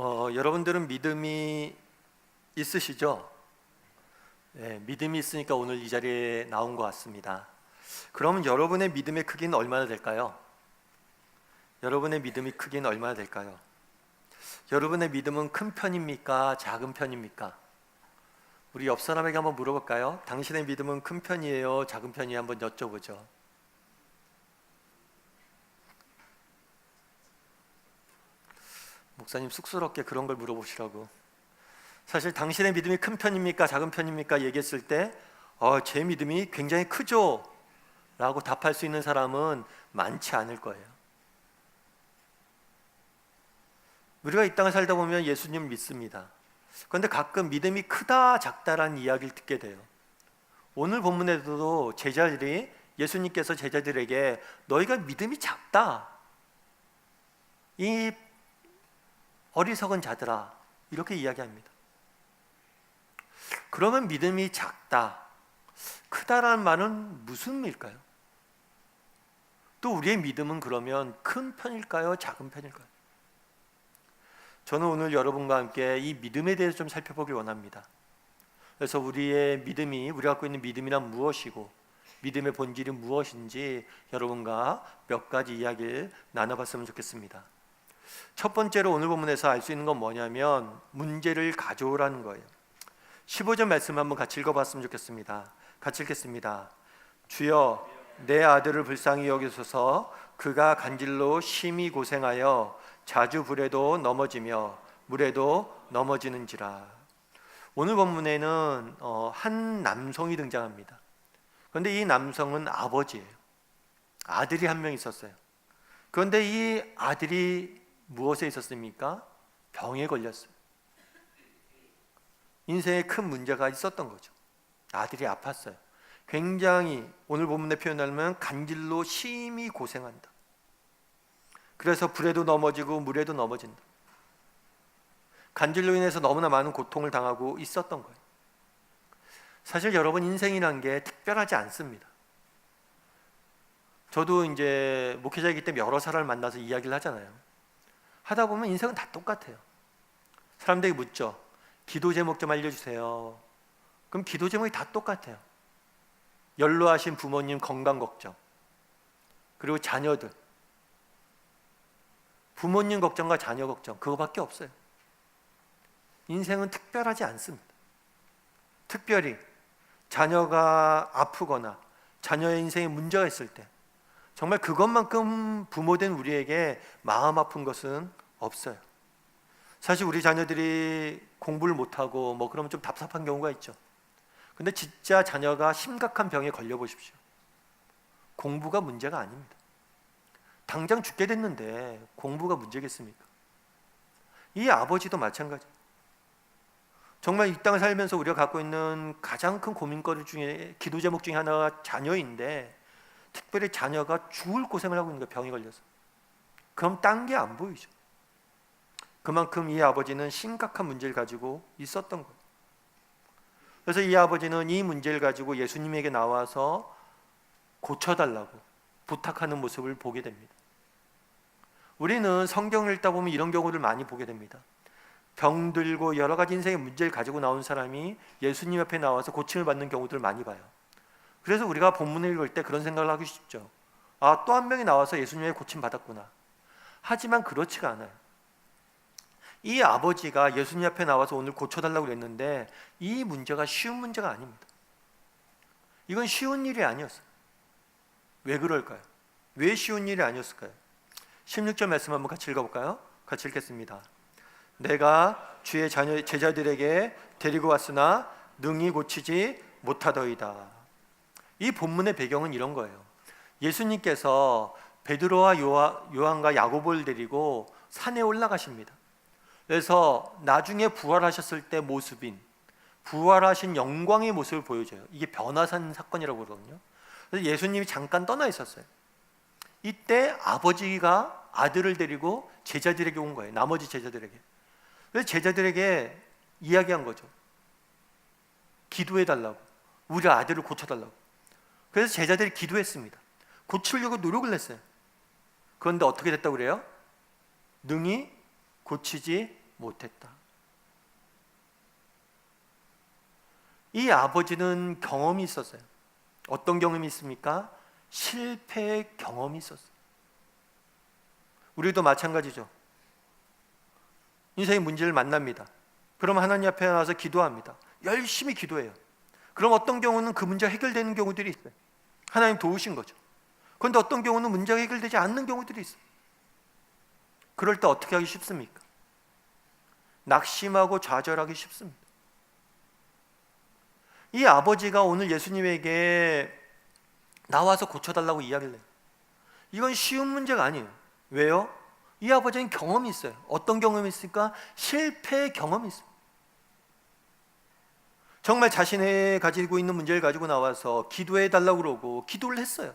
여러분들은 믿음이 있으시죠? 네, 믿음이 있으니까 오늘 이 자리에 나온 것 같습니다. 그러면 여러분의 믿음의 크기는 얼마나 될까요? 여러분의 믿음의 크기는 얼마나 될까요? 여러분의 믿음은 큰 편입니까? 작은 편입니까? 우리 옆 사람에게 한번 물어볼까요? 당신의 믿음은 큰 편이에요? 작은 편이에요? 한번 여쭤보죠. 목사님 쑥스럽게 그런 걸 물어보시라고. 사실 당신의 믿음이 큰 편입니까? 작은 편입니까? 얘기했을 때 제 믿음이 굉장히 크죠? 라고 답할 수 있는 사람은 많지 않을 거예요. 우리가 이 땅을 살다 보면 예수님 믿습니다. 그런데 가끔 믿음이 크다 작다라는 이야기를 듣게 돼요. 오늘 본문에도 제자들이 예수님께서 제자들에게 너희가 믿음이 작다, 이 어리석은 자들아, 이렇게 이야기합니다. 그러면 믿음이 작다, 크다라는 말은 무슨 의미일까요? 또 우리의 믿음은 그러면 큰 편일까요? 작은 편일까요? 저는 오늘 여러분과 함께 이 믿음에 대해서 좀 살펴보길 원합니다. 그래서 우리의 믿음이, 우리가 갖고 있는 믿음이란 무엇이고 믿음의 본질이 무엇인지 여러분과 몇 가지 이야기를 나눠봤으면 좋겠습니다. 첫 번째로 오늘 본문에서 알 수 있는 건 뭐냐면 문제를 가져오라는 거예요. 15절 말씀 한번 같이 읽어봤으면 좋겠습니다. 같이 읽겠습니다. 주여 내 아들을 불쌍히 여기소서. 그가 간질로 심히 고생하여 자주 불에도 넘어지며 물에도 넘어지는지라. 오늘 본문에는 한 남성이 등장합니다. 그런데 이 남성은 아버지예요. 아들이 한 명 있었어요. 그런데 이 아들이 무엇에 있었습니까? 병에 걸렸어요. 인생에 큰 문제가 있었던 거죠. 아들이 아팠어요. 굉장히 오늘 본문의 표현하면 간질로 심히 고생한다. 그래서 불에도 넘어지고 물에도 넘어진다. 간질로 인해서 너무나 많은 고통을 당하고 있었던 거예요. 사실 여러분, 인생이란 게 특별하지 않습니다. 저도 이제 목회자이기 때문에 여러 사람을 만나서 이야기를 하잖아요. 하다 보면 인생은 다 똑같아요. 사람들이 묻죠. 기도 제목 좀 알려주세요. 그럼 기도 제목이 다 똑같아요. 연로하신 부모님 건강 걱정, 그리고 자녀들, 부모님 걱정과 자녀 걱정, 그거밖에 없어요. 인생은 특별하지 않습니다. 특별히 자녀가 아프거나 자녀의 인생에 문제가 있을 때 정말 그것만큼 부모된 우리에게 마음 아픈 것은 없어요. 사실 우리 자녀들이 공부를 못하고 그러면 좀 답답한 경우가 있죠. 근데 진짜 자녀가 심각한 병에 걸려보십시오. 공부가 문제가 아닙니다. 당장 죽게 됐는데 공부가 문제겠습니까? 이 아버지도 마찬가지예요. 정말 이 땅을 살면서 우리가 갖고 있는 가장 큰 고민거리 중에, 기도 제목 중에 하나가 자녀인데 특별히 자녀가 죽을 고생을 하고 있는 거예요. 병이 걸려서. 그럼 딴 게 안 보이죠. 그만큼 이 아버지는 심각한 문제를 가지고 있었던 거예요. 그래서 이 아버지는 이 문제를 가지고 예수님에게 나와서 고쳐달라고 부탁하는 모습을 보게 됩니다. 우리는 성경을 읽다 보면 이런 경우를 많이 보게 됩니다. 병들고 여러 가지 인생의 문제를 가지고 나온 사람이 예수님 앞에 나와서 고침을 받는 경우들을 많이 봐요. 그래서 우리가 본문을 읽을 때 그런 생각을 하기 쉽죠. 또 한 명이 나와서 예수님의 고침 받았구나. 하지만 그렇지가 않아요. 이 아버지가 예수님 앞에 나와서 오늘 고쳐달라고 그랬는데 이 문제가 쉬운 문제가 아닙니다. 이건 쉬운 일이 아니었어요. 왜 그럴까요? 왜 쉬운 일이 아니었을까요? 16절 말씀 한번 같이 읽어볼까요? 같이 읽겠습니다. 내가 주의 제자들에게 데리고 왔으나 능히 고치지 못하더이다. 이 본문의 배경은 이런 거예요. 예수님께서 베드로와 요한과 야고보를 데리고 산에 올라가십니다. 그래서 나중에 부활하셨을 때 모습인, 부활하신 영광의 모습을 보여줘요. 이게 변화산 사건이라고 그러거든요. 그래서 예수님이 잠깐 떠나 있었어요. 이때 아버지가 아들을 데리고 제자들에게 온 거예요. 나머지 제자들에게. 그래서 제자들에게 이야기한 거죠. 기도해달라고, 우리 아들을 고쳐달라고. 그래서 제자들이 기도했습니다. 고치려고 노력을 했어요. 그런데 어떻게 됐다고 그래요? 능히 고치지 못했다. 이 아버지는 경험이 있었어요. 어떤 경험이 있습니까? 실패의 경험이 있었어요. 우리도 마찬가지죠. 인생의 문제를 만납니다. 그럼 하나님 앞에 나와서 기도합니다. 열심히 기도해요. 그럼 어떤 경우는 그 문제가 해결되는 경우들이 있어요. 하나님 도우신 거죠. 그런데 어떤 경우는 문제가 해결되지 않는 경우들이 있어요. 그럴 때 어떻게 하기 쉽습니까? 낙심하고 좌절하기 쉽습니다. 이 아버지가 오늘 예수님에게 나와서 고쳐달라고 이야기를 해요. 이건 쉬운 문제가 아니에요. 왜요? 이 아버지는 경험이 있어요. 어떤 경험이 있을까? 실패의 경험이 있어요. 정말 자신이 가지고 있는 문제를 가지고 나와서 기도해 달라고 그러고 기도를 했어요.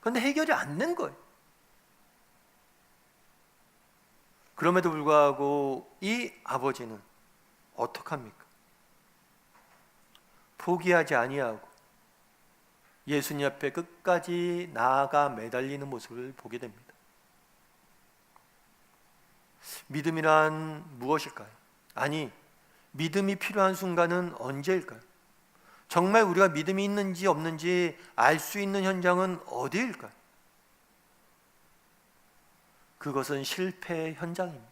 그런데 해결이 안 된 거예요. 그럼에도 불구하고 이 아버지는 어떡합니까? 포기하지 아니하고 예수님 앞에 끝까지 나아가 매달리는 모습을 보게 됩니다. 믿음이란 무엇일까요? 아니, 믿음이 필요한 순간은 언제일까요? 정말 우리가 믿음이 있는지 없는지 알 수 있는 현장은 어디일까요? 그것은 실패의 현장입니다.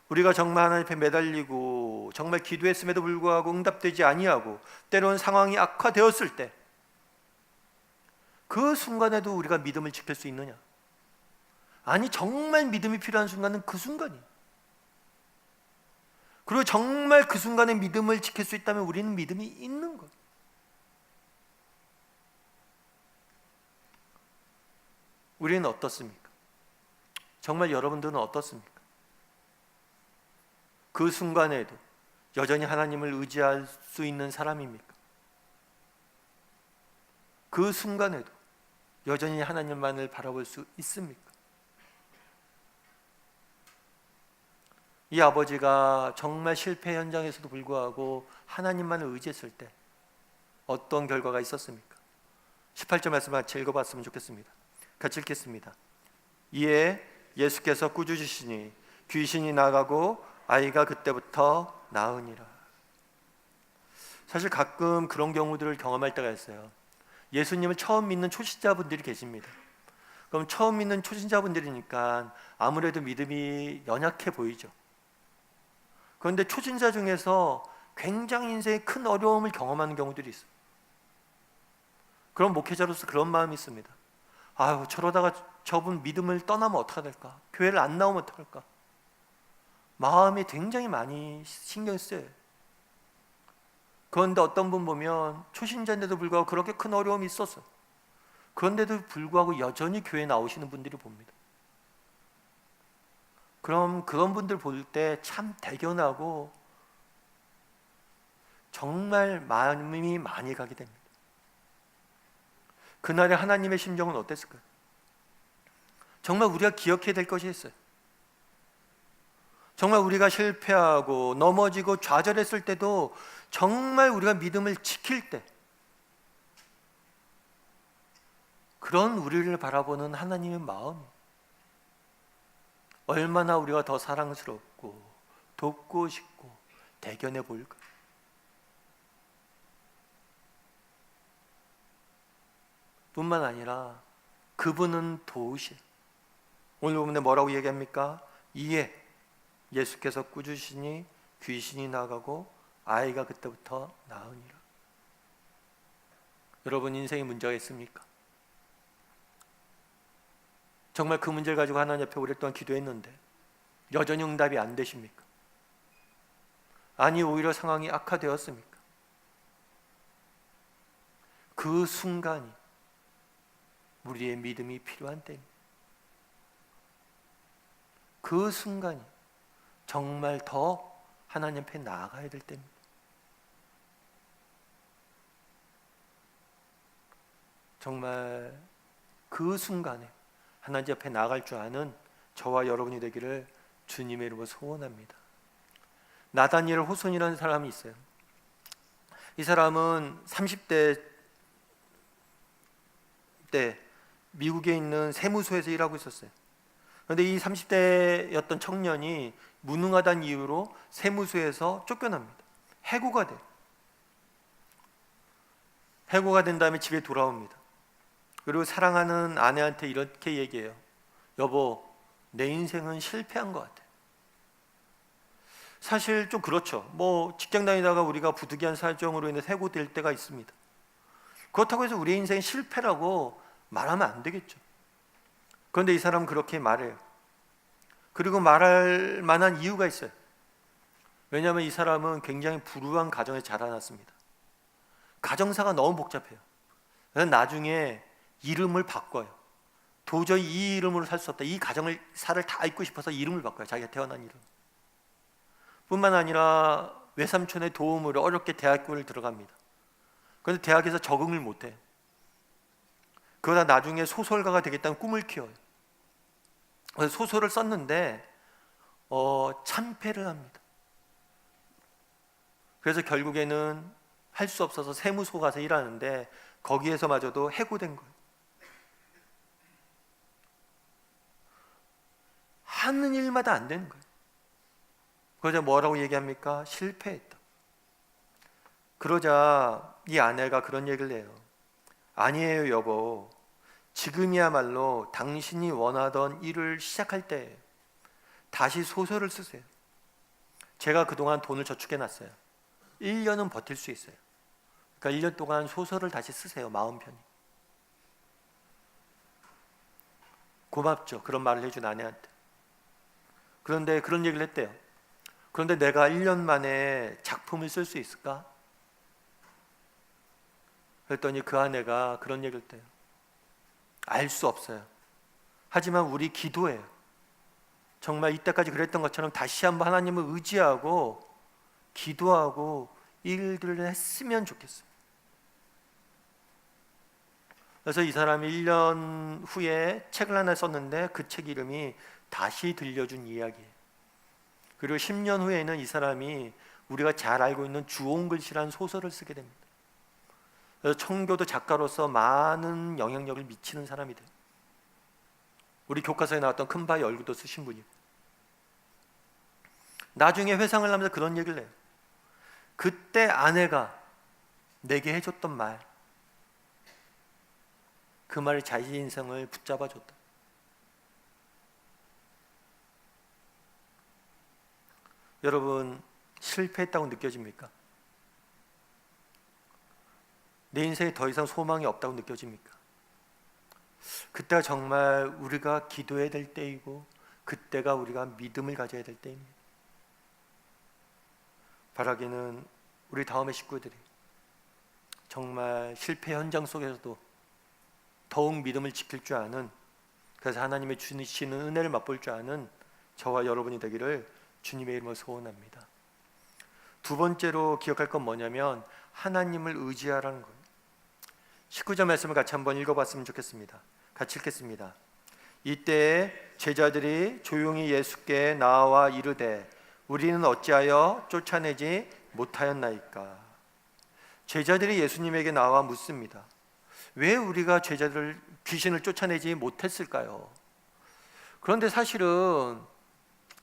우리가 정말 하나님 앞에 매달리고 정말 기도했음에도 불구하고 응답되지 아니하고 때로는 상황이 악화되었을 때 그 순간에도 우리가 믿음을 지킬 수 있느냐? 아니, 정말 믿음이 필요한 순간은 그 순간이에요. 그리고 정말 그 순간에 믿음을 지킬 수 있다면 우리는 믿음이 있는 거예요. 우리는 어떻습니까? 정말 여러분들은 어떻습니까? 그 순간에도 여전히 하나님을 의지할 수 있는 사람입니까? 그 순간에도 여전히 하나님만을 바라볼 수 있습니까? 이 아버지가 정말 실패 현장에서도 불구하고 하나님만을 의지했을 때 어떤 결과가 있었습니까? 18절 말씀 같이 읽어봤으면 좋겠습니다. 같이 읽겠습니다. 이에 예수께서 꾸짖으시니 귀신이 나가고 아이가 그때부터 나으니라. 사실 가끔 그런 경우들을 경험할 때가 있어요. 예수님을 처음 믿는 초신자분들이 계십니다. 그럼 처음 믿는 초신자분들이니까 아무래도 믿음이 연약해 보이죠. 그런데 초신자 중에서 굉장히 인생에 큰 어려움을 경험하는 경우들이 있어요. 그럼 목회자로서 그런 마음이 있습니다. 아유, 저러다가 저분 믿음을 떠나면 어떡하 될까? 교회를 안 나오면 어떡할까? 마음이 굉장히 많이 신경 쓰여요. 그런데 어떤 분 보면 초신자인데도 불구하고 그렇게 큰 어려움이 있었어요. 그런데도 불구하고 여전히 교회에 나오시는 분들이 봅니다. 그럼 그런 분들 볼 때 참 대견하고 정말 마음이 많이 가게 됩니다. 그날의 하나님의 심정은 어땠을까요? 정말 우리가 기억해야 될 것이 있어요. 정말 우리가 실패하고 넘어지고 좌절했을 때도 정말 우리가 믿음을 지킬 때 그런 우리를 바라보는 하나님의 마음, 얼마나 우리가 더 사랑스럽고 돕고 싶고 대견해 보일까? 뿐만 아니라 그분은 도우시. 오늘 본문에 뭐라고 얘기합니까? 이에 예수께서 꾸짖으시니 귀신이 나가고 아이가 그때부터 나으니라. 여러분, 인생에 문제가 있습니까? 정말 그 문제를 가지고 하나님 앞에 오랫동안 기도했는데 여전히 응답이 안 되십니까? 아니, 오히려 상황이 악화되었습니까? 그 순간이 우리의 믿음이 필요한 때입니다. 그 순간이 정말 더 하나님 앞에 나아가야 될 때입니다. 정말 그 순간에 하나님 앞에 나아갈 줄 아는 저와 여러분이 되기를 주님의 이름으로 소원합니다. 나다니엘 호손이라는 사람이 있어요. 이 사람은 30대 때 미국에 있는 세무소에서 일하고 있었어요. 그런데 이 30대였던 청년이 무능하다는 이유로 세무서에서 쫓겨납니다. 해고가 돼요. 해고가 된 다음에 집에 돌아옵니다. 그리고 사랑하는 아내한테 이렇게 얘기해요. 여보, 내 인생은 실패한 것 같아. 사실 좀 그렇죠. 뭐 직장 다니다가 우리가 부득이한 사정으로 인해 해고될 때가 있습니다. 그렇다고 해서 우리 인생이 실패라고 말하면 안 되겠죠. 그런데 이 사람은 그렇게 말해요. 그리고 말할 만한 이유가 있어요. 왜냐하면 이 사람은 굉장히 불우한 가정에 자라났습니다. 가정사가 너무 복잡해요. 그래서 나중에 이름을 바꿔요. 도저히 이 이름으로 살 수 없다. 이 가정사를 다 잊고 싶어서 이름을 바꿔요. 자기가 태어난 이름. 뿐만 아니라 외삼촌의 도움으로 어렵게 대학교를 들어갑니다. 그런데 대학에서 적응을 못해요. 그러다 나중에 소설가가 되겠다는 꿈을 키워요. 그래서 소설을 썼는데 참패를 합니다. 그래서 결국에는 할 수 없어서 세무소 가서 일하는데 거기에서마저도 해고된 거예요. 하는 일마다 안 되는 거예요. 그러자 뭐라고 얘기합니까? 실패했다. 그러자 이 아내가 그런 얘기를 해요. 아니에요, 여보. 지금이야말로 당신이 원하던 일을 시작할 때예요. 다시 소설을 쓰세요. 제가 그동안 돈을 저축해 놨어요. 1년은 버틸 수 있어요. 그러니까 1년 동안 소설을 다시 쓰세요. 마음 편히. 고맙죠. 그런 말을 해준 아내한테. 그런데 그런 얘기를 했대요. 그런데 내가 1년 만에 작품을 쓸 수 있을까? 그랬더니 그 아내가 그런 얘기를 했대요. 알 수 없어요. 하지만 우리 기도해요. 정말 이때까지 그랬던 것처럼 다시 한번 하나님을 의지하고 기도하고 일들을 했으면 좋겠어요. 그래서 이 사람이 1년 후에 책을 하나 썼는데 그 책 이름이 다시 들려준 이야기예요. 그리고 10년 후에는 이 사람이 우리가 잘 알고 있는 주홍글씨라는 소설을 쓰게 됩니다. 그래서 청교도 작가로서 많은 영향력을 미치는 사람이 돼요. 우리 교과서에 나왔던 큰바위 얼굴도 쓰신 분이고, 나중에 회상을 하면서 그런 얘기를 해요. 그때 아내가 내게 해줬던 말, 그 말이 자기 인생을 붙잡아줬다. 여러분, 실패했다고 느껴집니까? 내 인생에 더 이상 소망이 없다고 느껴집니까? 그때가 정말 우리가 기도해야 될 때이고, 그때가 우리가 믿음을 가져야 될 때입니다. 바라기는 우리 다음의 식구들이 정말 실패 현장 속에서도 더욱 믿음을 지킬 줄 아는, 그래서 하나님의 주시는 은혜를 맛볼 줄 아는 저와 여러분이 되기를 주님의 이름으로 소원합니다. 두 번째로 기억할 건 뭐냐면 하나님을 의지하라는 거예요. 19절 말씀을 같이 한번 읽어봤으면 좋겠습니다. 같이 읽겠습니다. 이때에 제자들이 조용히 예수께 나와 이르되 우리는 어찌하여 쫓아내지 못하였나이까. 제자들이 예수님에게 나와 묻습니다. 왜 우리가 귀신을 쫓아내지 못했을까요? 그런데 사실은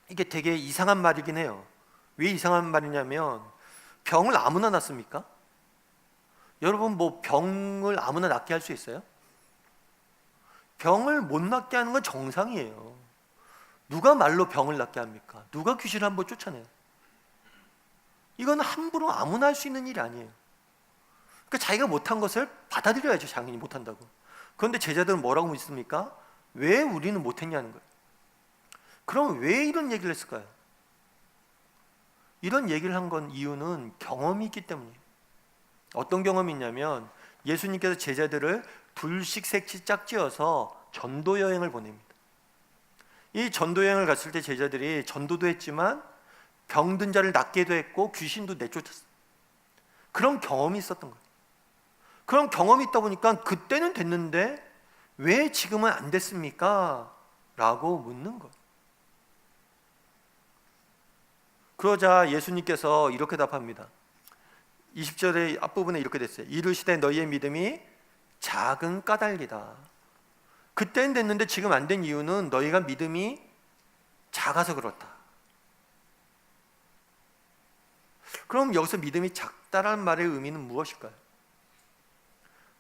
이게 되게 이상한 말이긴 해요. 왜 이상한 말이냐면 병을 아무나 낫습니까? 여러분, 뭐 병을 아무나 낫게 할 수 있어요? 병을 못 낫게 하는 건 정상이에요. 누가 말로 병을 낫게 합니까? 누가 귀신을 한번 쫓아내요? 이건 함부로 아무나 할 수 있는 일이 아니에요. 그러니까 자기가 못한 것을 받아들여야죠. 당연히 못한다고. 그런데 제자들은 뭐라고 묻습니까? 왜 우리는 못했냐는 거예요. 그럼 왜 이런 얘기를 했을까요? 이런 얘기를 한 건 이유는 경험이 있기 때문이에요. 어떤 경험이 있냐면 예수님께서 제자들을 둘씩 셋씩 짝지어서 전도 여행을 보냅니다. 이 전도 여행을 갔을 때 제자들이 전도도 했지만 병든 자를 낫게도 했고 귀신도 내쫓았어요. 그런 경험이 있었던 거예요. 그런 경험이 있다 보니까 그때는 됐는데 왜 지금은 안 됐습니까? 라고 묻는 거예요. 그러자 예수님께서 이렇게 답합니다. 20절의 앞부분에 이렇게 됐어요. 이르시되 너희의 믿음이 작은 까닭이다. 그때는 됐는데 지금 안 된 이유는 너희가 믿음이 작아서 그렇다. 그럼 여기서 믿음이 작다라는 말의 의미는 무엇일까요?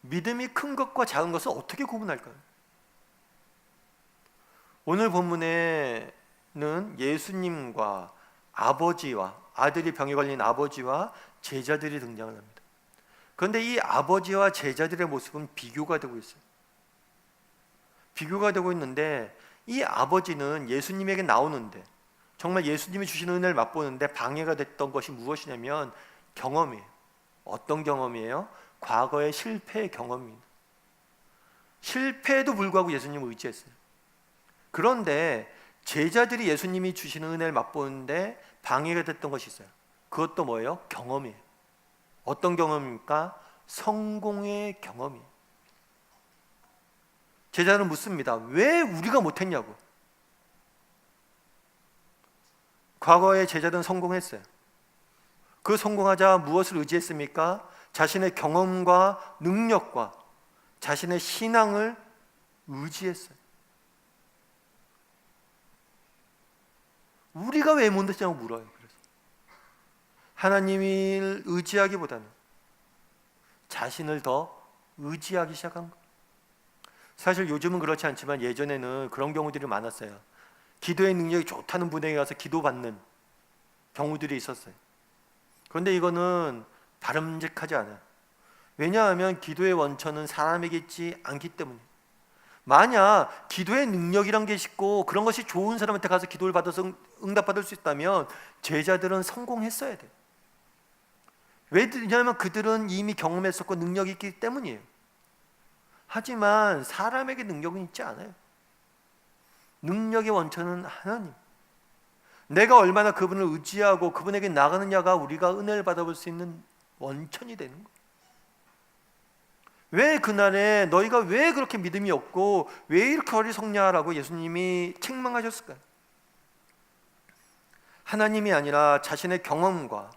믿음이 큰 것과 작은 것을 어떻게 구분할까요? 오늘 본문에는 예수님과 아버지와 아들이 병에 걸린 아버지와 제자들이 등장을 합니다. 그런데 이 아버지와 제자들의 모습은 비교가 되고 있어요. 비교가 되고 있는데 이 아버지는 예수님에게 나오는데 정말 예수님이 주시는 은혜를 맛보는데 방해가 됐던 것이 무엇이냐면 경험이에요. 어떤 경험이에요? 과거의 실패의 경험입니다. 실패에도 불구하고 예수님을 의지했어요. 그런데 제자들이 예수님이 주시는 은혜를 맛보는데 방해가 됐던 것이 있어요. 그것도 뭐예요? 경험이에요. 어떤 경험입니까? 성공의 경험이에요. 제자는 묻습니다. 왜 우리가 못했냐고. 과거에 제자들은 성공했어요. 그 성공하자 무엇을 의지했습니까? 자신의 경험과 능력과 자신의 신앙을 의지했어요. 우리가 왜 못했냐고 물어요. 그래서 하나님을 의지하기보다는 자신을 더 의지하기 시작한 거예요. 사실 요즘은 그렇지 않지만 예전에는 그런 경우들이 많았어요. 기도의 능력이 좋다는 분에게 가서 기도받는 경우들이 있었어요. 그런데 이거는 바람직하지 않아요. 왜냐하면 기도의 원천은 사람에게 있지 않기 때문이에요. 만약 기도의 능력이란 게 있고 그런 것이 좋은 사람한테 가서 기도를 받아서 응답받을 수 있다면 제자들은 성공했어야 돼요. 왜냐하면 그들은 이미 경험했었고 능력이 있기 때문이에요. 하지만 사람에게 능력은 있지 않아요. 능력의 원천은 하나님. 내가 얼마나 그분을 의지하고 그분에게 나가느냐가 우리가 은혜를 받아볼 수 있는 원천이 되는 거예요. 왜 그날에 너희가 왜 그렇게 믿음이 없고 왜 이렇게 어리석냐라고 예수님이 책망하셨을까요? 하나님이 아니라 자신의 경험과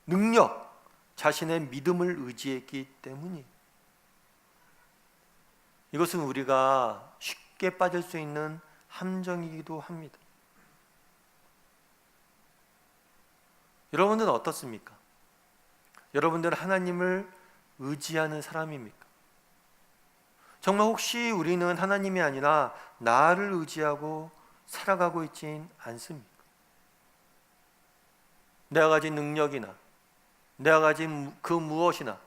능력, 자신의 믿음을 의지했기 때문이에요. 이것은 우리가 쉽게 빠질 수 있는 함정이기도 합니다. 여러분들은 어떻습니까? 여러분들은 하나님을 의지하는 사람입니까? 정말 혹시 우리는 하나님이 아니라 나를 의지하고 살아가고 있진 않습니까? 내가 가진 능력이나 내가 가진 그 무엇이나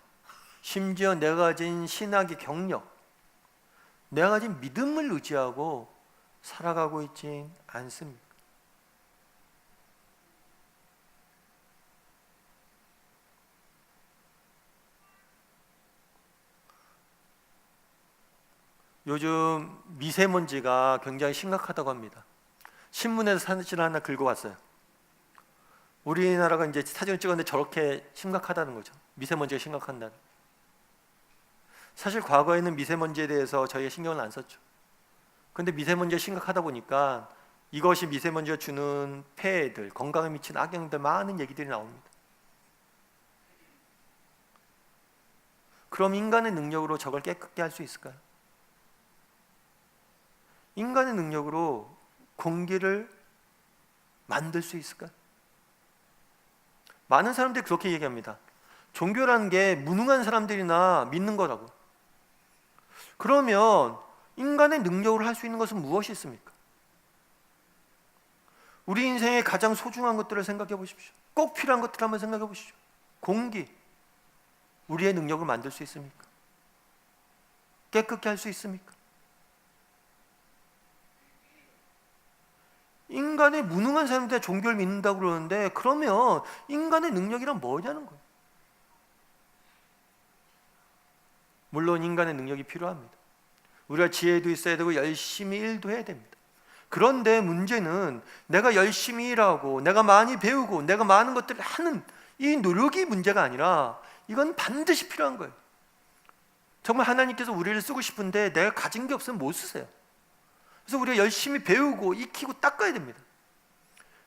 심지어 내가 가진 신학의 경력, 내가 가진 믿음을 의지하고 살아가고 있진 않습니까? 요즘 미세먼지가 굉장히 심각하다고 합니다. 신문에서 사진을 하나 긁어왔어요. 우리나라가 이제 사진을 찍었는데 저렇게 심각하다는 거죠. 미세먼지가 심각한다는. 사실 과거에는 미세먼지에 대해서 저희가 신경을 안 썼죠. 그런데 미세먼지가 심각하다 보니까 이것이 미세먼지가 주는 폐해들, 건강에 미치는 악영향들 많은 얘기들이 나옵니다. 그럼 인간의 능력으로 저걸 깨끗게 할 수 있을까요? 인간의 능력으로 공기를 만들 수 있을까요? 많은 사람들이 그렇게 얘기합니다. 종교라는 게 무능한 사람들이나 믿는 거라고. 그러면 인간의 능력으로 할 수 있는 것은 무엇이 있습니까? 우리 인생의 가장 소중한 것들을 생각해 보십시오. 꼭 필요한 것들을 한번 생각해 보십시오. 공기, 우리의 능력을 만들 수 있습니까? 깨끗게 할 수 있습니까? 인간의 무능한 사람들이 종교를 믿는다고 그러는데 그러면 인간의 능력이란 뭐냐는 거예요. 물론 인간의 능력이 필요합니다. 우리가 지혜도 있어야 되고 열심히 일도 해야 됩니다. 그런데 문제는 내가 열심히 일하고 내가 많이 배우고 내가 많은 것들을 하는 이 노력이 문제가 아니라 이건 반드시 필요한 거예요. 정말 하나님께서 우리를 쓰고 싶은데 내가 가진 게 없으면 못 쓰세요. 그래서 우리가 열심히 배우고 익히고 닦아야 됩니다.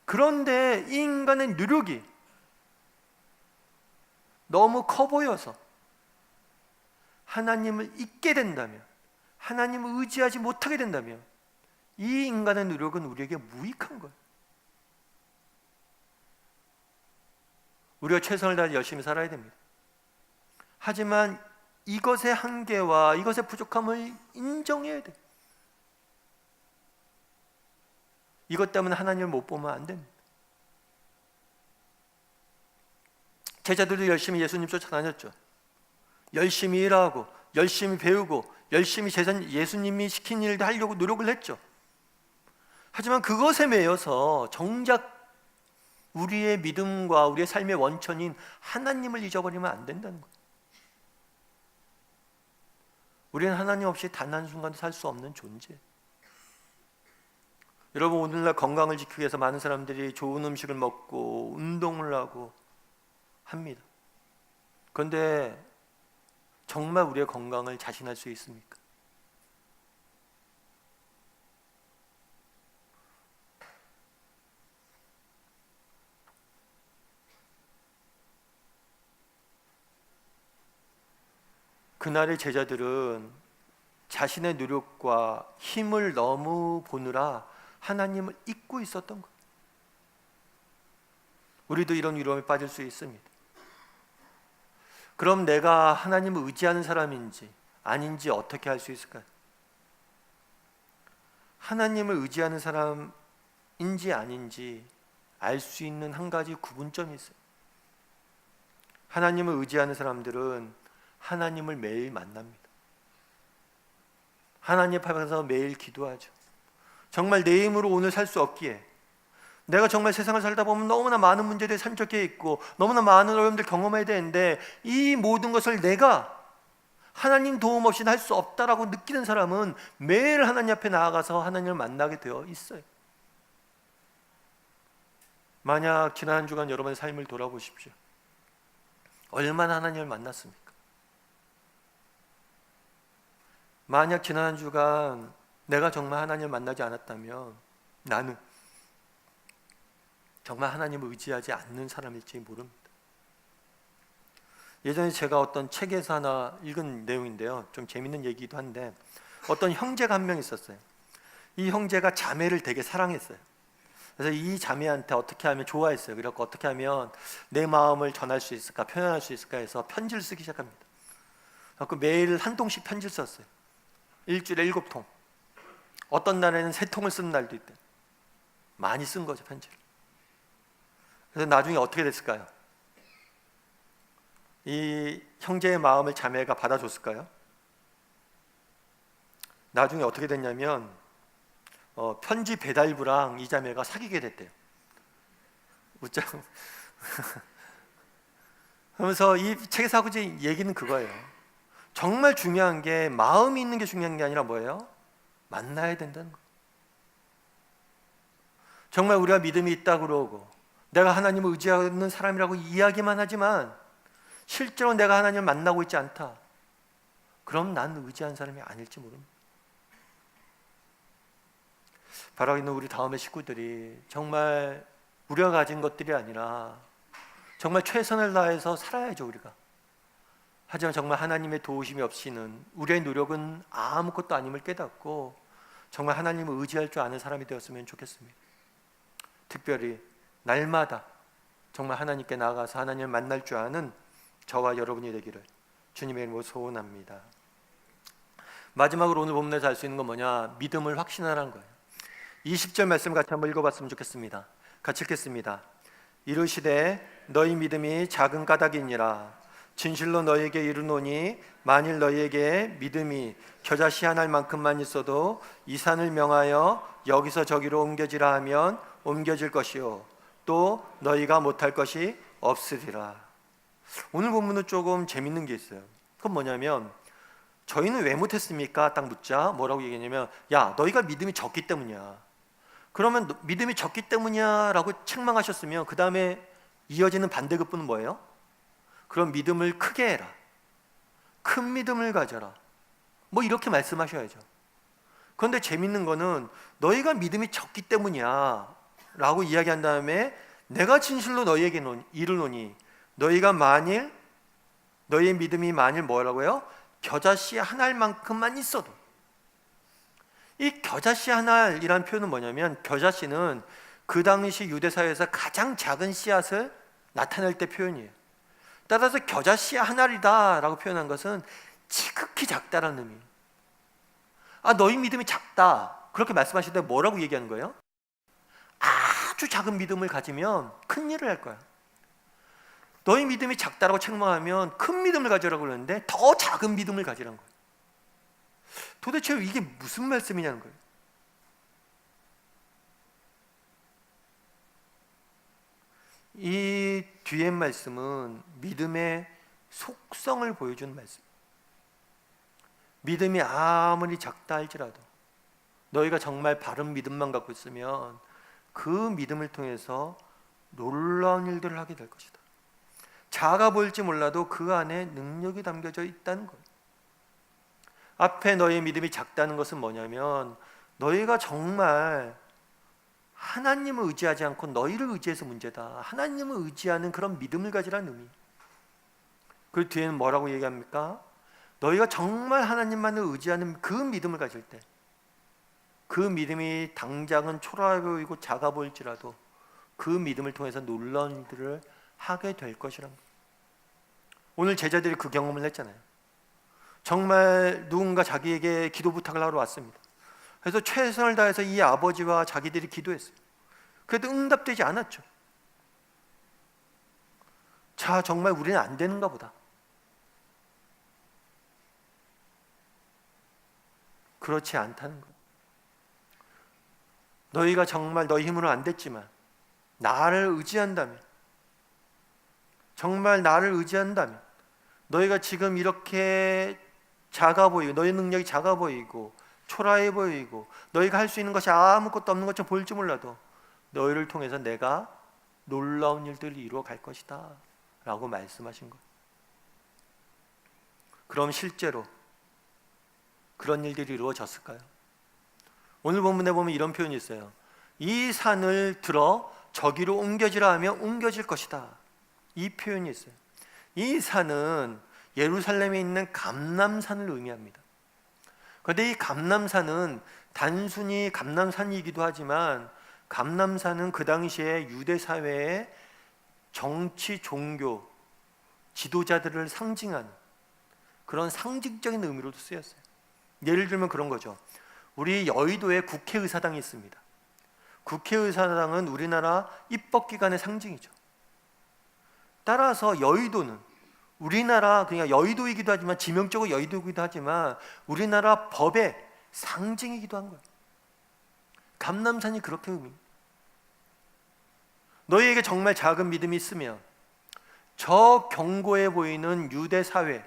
그런데 이 인간의 노력이 너무 커 보여서 하나님을 잊게 된다면, 하나님을 의지하지 못하게 된다면 이 인간의 노력은 우리에게 무익한 거예요. 우리가 최선을 다해 열심히 살아야 됩니다. 하지만 이것의 한계와 이것의 부족함을 인정해야 돼요. 이것 때문에 하나님을 못 보면 안 됩니다. 제자들도 열심히 예수님 쫓아다녔죠. 열심히 일하고 열심히 배우고 열심히 예수님이 시킨 일도 하려고 노력을 했죠. 하지만 그것에 매여서 정작 우리의 믿음과 우리의 삶의 원천인 하나님을 잊어버리면 안 된다는 거예요. 우리는 하나님 없이 단 한순간도 살 수 없는 존재예요. 여러분, 오늘날 건강을 지키기 위해서 많은 사람들이 좋은 음식을 먹고 운동을 하고 합니다. 그런데 정말 우리의 건강을 자신할 수 있습니까? 그날의 제자들은 자신의 노력과 힘을 너무 보느라 하나님을 잊고 있었던 거예요. 우리도 이런 위험에 빠질 수 있습니다. 그럼 내가 하나님을 의지하는 사람인지 아닌지 어떻게 알 수 있을까요? 하나님을 의지하는 사람인지 아닌지 알 수 있는 한 가지 구분점이 있어요. 하나님을 의지하는 사람들은 하나님을 매일 만납니다. 하나님 앞에서 매일 기도하죠. 정말 내 힘으로 오늘 살 수 없기에, 내가 정말 세상을 살다 보면 너무나 많은 문제들이 산적해 있고 너무나 많은 어려움들 경험해야 되는데 이 모든 것을 내가 하나님 도움 없이는 할 수 없다라고 느끼는 사람은 매일 하나님 앞에 나아가서 하나님을 만나게 되어 있어요. 만약 지난 한 주간 여러분의 삶을 돌아보십시오. 얼마나 하나님을 만났습니까? 만약 지난 한 주간 내가 정말 하나님을 만나지 않았다면 나는 정말 하나님을 의지하지 않는 사람일지 모릅니다. 예전에 제가 어떤 책에서 하나 읽은 내용인데요, 좀 재밌는 얘기기도 한데, 어떤 형제가 한 명 있었어요. 이 형제가 자매를 되게 사랑했어요. 그래서 이 자매한테 어떻게 하면 좋아했어요. 그래서 어떻게 하면 내 마음을 전할 수 있을까, 표현할 수 있을까 해서 편지를 쓰기 시작합니다. 그래서 매일 한 통씩 편지를 썼어요. 일주일에 7통. 어떤 날에는 3통을 쓰는 날도 있대요. 많이 쓴 거죠, 편지를. 그래서 나중에 어떻게 됐을까요? 이 형제의 마음을 자매가 받아줬을까요? 나중에 어떻게 됐냐면 편지 배달부랑 이 자매가 사귀게 됐대요. 웃자. 그러면서 이 책에서 하고 있는 얘기는 그거예요. 정말 중요한 게 마음이 있는 게 중요한 게 아니라 뭐예요? 만나야 된다는 거예요. 정말 우리가 믿음이 있다 그러고 내가 하나님을 의지하는 사람이라고 이야기만 하지만 실제로 내가 하나님을 만나고 있지 않다. 그럼 난 의지한 사람이 아닐지 모릅니다. 바라고 있는 우리 다음의 식구들이 정말 우리가 가진 것들이 아니라 정말 최선을 다해서 살아야죠, 우리가. 하지만 정말 하나님의 도우심이 없이는 우리의 노력은 아무것도 아님을 깨닫고 정말 하나님을 의지할 줄 아는 사람이 되었으면 좋겠습니다. 특별히 날마다 정말 하나님께 나아가서 하나님을 만날 줄 아는 저와 여러분이 되기를 주님의 이름으로 소원합니다. 마지막으로 오늘 본문에서 알 수 있는 건 뭐냐? 믿음을 확신하라는 거예요. 20절 말씀 같이 한번 읽어봤으면 좋겠습니다. 같이 읽겠습니다. 이르시되 너희 믿음이 작은 까닭이니라. 진실로 너희에게 이르노니 만일 너희에게 믿음이 겨자씨 한 알만큼만 있어도 이 산을 명하여 여기서 저기로 옮겨지라 하면 옮겨질 것이요 또 너희가 못할 것이 없으리라. 오늘 본문은 조금 재밌는 게 있어요. 그건 뭐냐면 저희는 왜 못했습니까? 딱 묻자 뭐라고 얘기했냐면 야 너희가 믿음이 적기 때문이야. 그러면 믿음이 적기 때문이야 라고 책망하셨으면 그 다음에 이어지는 반대급부는 뭐예요? 그럼 믿음을 크게 해라. 큰 믿음을 가져라. 뭐 이렇게 말씀하셔야죠. 그런데 재밌는 거는 너희가 믿음이 적기 때문이야 라고 이야기한 다음에 내가 진실로 너희에게 이르노니 너희가 만일 너희의 믿음이 만일 뭐라고요? 겨자씨 한 알만큼만 있어도 이 겨자씨 한 알이라는 표현은 뭐냐면, 겨자씨는 그 당시 유대 사회에서 가장 작은 씨앗을 나타낼 때 표현이에요. 따라서 겨자씨 한 알이다라고 표현한 것은 지극히 작다라는 의미. 너희 믿음이 작다, 그렇게 말씀하실 때 뭐라고 얘기하는 거예요? 아주 작은 믿음을 가지면 큰 일을 할 거야. 너희 믿음이 작다라고 책망하면 큰 믿음을 가지라고 그러는데 더 작은 믿음을 가지라는 거예요. 도대체 이게 무슨 말씀이냐는 거예요. 이 뒤에 말씀은 믿음의 속성을 보여주는 말씀. 믿음이 아무리 작다 할지라도 너희가 정말 바른 믿음만 갖고 있으면 그 믿음을 통해서 놀라운 일들을 하게 될 것이다. 작아 보일지 몰라도 그 안에 능력이 담겨져 있다는 거예요. 앞에 너희의 믿음이 작다는 것은 뭐냐면, 너희가 정말 하나님을 의지하지 않고 너희를 의지해서 문제다, 하나님을 의지하는 그런 믿음을 가지라는 의미. 그 뒤에는 뭐라고 얘기합니까? 너희가 정말 하나님만을 의지하는 그 믿음을 가질 때, 그 믿음이 당장은 초라해 보이고 작아 보일지라도 그 믿음을 통해서 놀라운 일들을 하게 될 것이란 거예요. 오늘 제자들이 그 경험을 했잖아요. 정말 누군가 자기에게 기도 부탁을 하러 왔습니다. 그래서 최선을 다해서 이 아버지와 자기들이 기도했어요. 그래도 응답되지 않았죠. 자, 정말 우리는 안 되는가 보다. 그렇지 않다는 거예요. 너희가 정말 너희 힘으로 안 됐지만 나를 의지한다면, 정말 나를 의지한다면, 너희가 지금 이렇게 작아 보이고, 너희 능력이 작아 보이고 초라해 보이고 너희가 할 수 있는 것이 아무것도 없는 것처럼 보일지 몰라도 너희를 통해서 내가 놀라운 일들을 이루어 갈 것이다 라고 말씀하신 거예요. 그럼 실제로 그런 일들이 이루어졌을까요? 오늘 본문에 보면 이런 표현이 있어요. 이 산을 들어 저기로 옮겨지라 하면 옮겨질 것이다, 이 표현이 있어요. 이 산은 예루살렘에 있는 감람산을 의미합니다. 그런데 이 감람산은 단순히 감람산이기도 하지만, 감람산은 그 당시에 유대 사회의 정치, 종교, 지도자들을 상징하는 그런 상징적인 의미로도 쓰였어요. 예를 들면 그런 거죠. 우리 여의도에 국회의사당이 있습니다. 국회의사당은 우리나라 입법기관의 상징이죠. 따라서 여의도는 우리나라, 그냥 여의도이기도 하지만, 지명적으로 여의도이기도 하지만 우리나라 법의 상징이기도 한 거예요. 감람산이 그렇게 의미합니다. 너희에게 정말 작은 믿음이 있으면 저 견고해 보이는 유대 사회,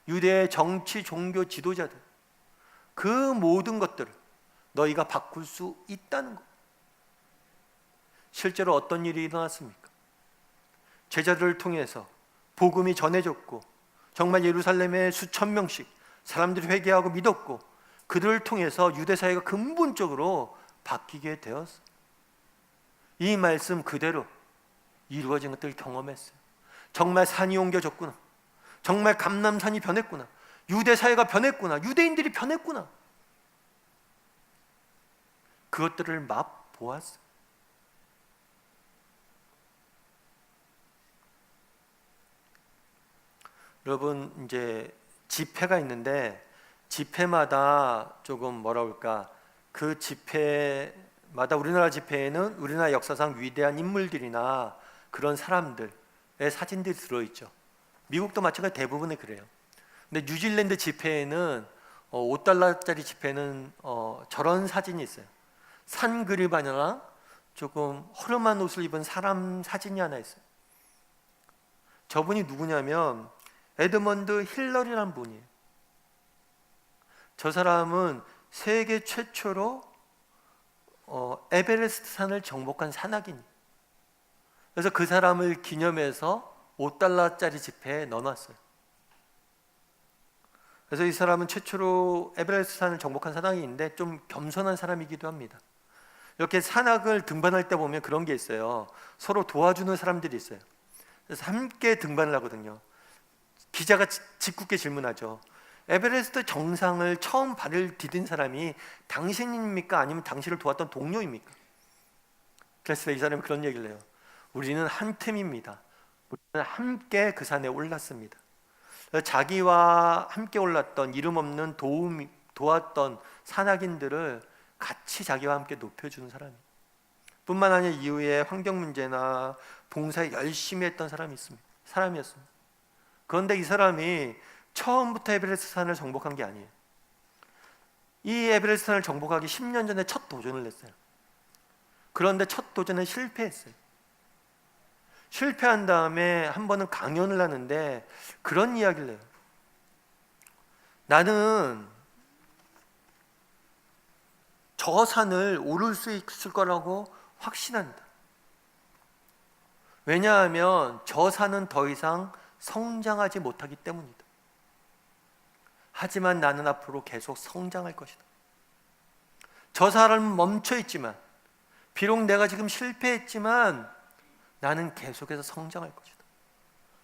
유대의 정치, 종교 지도자들, 그 모든 것들을 너희가 바꿀 수 있다는 것. 실제로 어떤 일이 일어났습니까? 제자들을 통해서 복음이 전해졌고, 정말 예루살렘에 수천 명씩 사람들이 회개하고 믿었고, 그들을 통해서 유대 사회가 근본적으로 바뀌게 되었어요. 이 말씀 그대로 이루어진 것들을 경험했어요. 정말 산이 옮겨졌구나, 정말 감람산이 변했구나, 유대 사회가 변했구나, 유대인들이 변했구나, 그것들을 맛보았어요. 여러분, 이제 집회가 있는데 집회마다 조금 뭐라 그럴까, 그 집회마다, 우리나라 집회에는 우리나라 역사상 위대한 인물들이나 그런 사람들의 사진들이 들어있죠. 미국도 마찬가지, 대부분이 그래요. 근데 뉴질랜드 집회에는 $5짜리 집회는 저런 사진이 있어요. 산 그림 하나랑 조금 허름한 옷을 입은 사람 사진이 하나 있어요. 저분이 누구냐면 에드먼드 힐러리라는 분이에요. 저 사람은 세계 최초로 에베레스트 산을 정복한 산악인이에요. 그래서 그 사람을 기념해서 $5짜리 지폐에 넣어놨어요. 그래서 이 사람은 최초로 에베레스트 산을 정복한 산악인인데 좀 겸손한 사람이기도 합니다. 이렇게 산악을 등반할 때 보면 그런 게 있어요. 서로 도와주는 사람들이 있어요. 그래서 함께 등반을 하거든요. 기자가 짓궂게 질문하죠. 에베레스트 정상을 처음 발을 디딘 사람이 당신입니까? 아니면 당신을 도왔던 동료입니까? 그래서 이 사람이 그런 얘기를 해요. 우리는 한 팀입니다. 우리는 함께 그 산에 올랐습니다. 자기와 함께 올랐던 이름 없는 도왔던 산악인들을 같이 자기와 함께 높여주는 사람이, 뿐만 아니라 이후에 환경 문제나 봉사에 열심히 했던 사람이었습니다. 그런데 이 사람이 처음부터 에베레스트 산을 정복한 게 아니에요. 이 에베레스트 산을 정복하기 10년 전에 첫 도전을 했어요. 그런데 첫 도전에 실패했어요. 실패한 다음에 한 번은 강연을 하는데 그런 이야기를 해요. 나는 저 산을 오를 수 있을 거라고 확신한다. 왜냐하면 저 산은 더 이상 성장하지 못하기 때문이다. 하지만 나는 앞으로 계속 성장할 것이다. 저 산은 멈춰 있지만, 비록 내가 지금 실패했지만 나는 계속해서 성장할 것이다.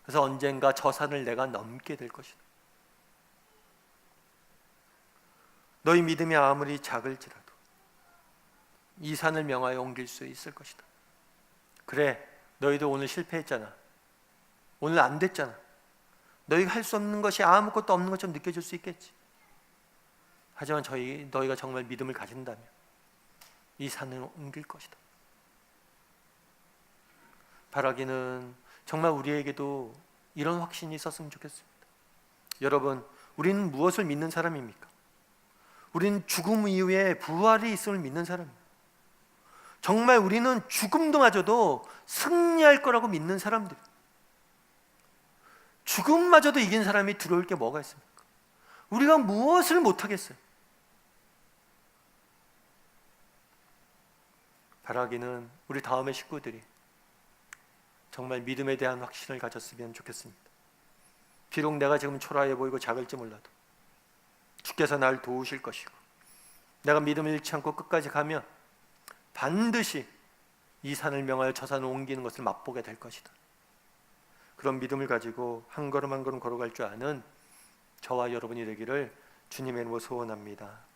그래서 언젠가 저 산을 내가 넘게 될 것이다. 너희 믿음이 아무리 작을지라도 이 산을 명하여 옮길 수 있을 것이다. 그래, 너희도 오늘 실패했잖아. 오늘 안 됐잖아. 너희가 할 수 없는 것이 아무것도 없는 것처럼 느껴질 수 있겠지. 하지만 너희가 정말 믿음을 가진다면 이 산을 옮길 것이다. 바라기는 정말 우리에게도 이런 확신이 있었으면 좋겠습니다. 여러분, 우리는 무엇을 믿는 사람입니까? 우리는 죽음 이후에 부활이 있음을 믿는 사람입니다. 정말 우리는 죽음도마저도 승리할 거라고 믿는 사람들. 죽음마저도 이긴 사람이 두려울 게 뭐가 있습니까? 우리가 무엇을 못하겠어요? 바라기는 우리 다음의 식구들이 정말 믿음에 대한 확신을 가졌으면 좋겠습니다. 비록 내가 지금 초라해 보이고 작을지 몰라도 주께서 날 도우실 것이고, 내가 믿음을 잃지 않고 끝까지 가면 반드시 이 산을 명하여 저 산을 옮기는 것을 맛보게 될 것이다. 그런 믿음을 가지고 한 걸음 한 걸음 걸어갈 줄 아는 저와 여러분이 되기를 주님의 이름으로 소원합니다.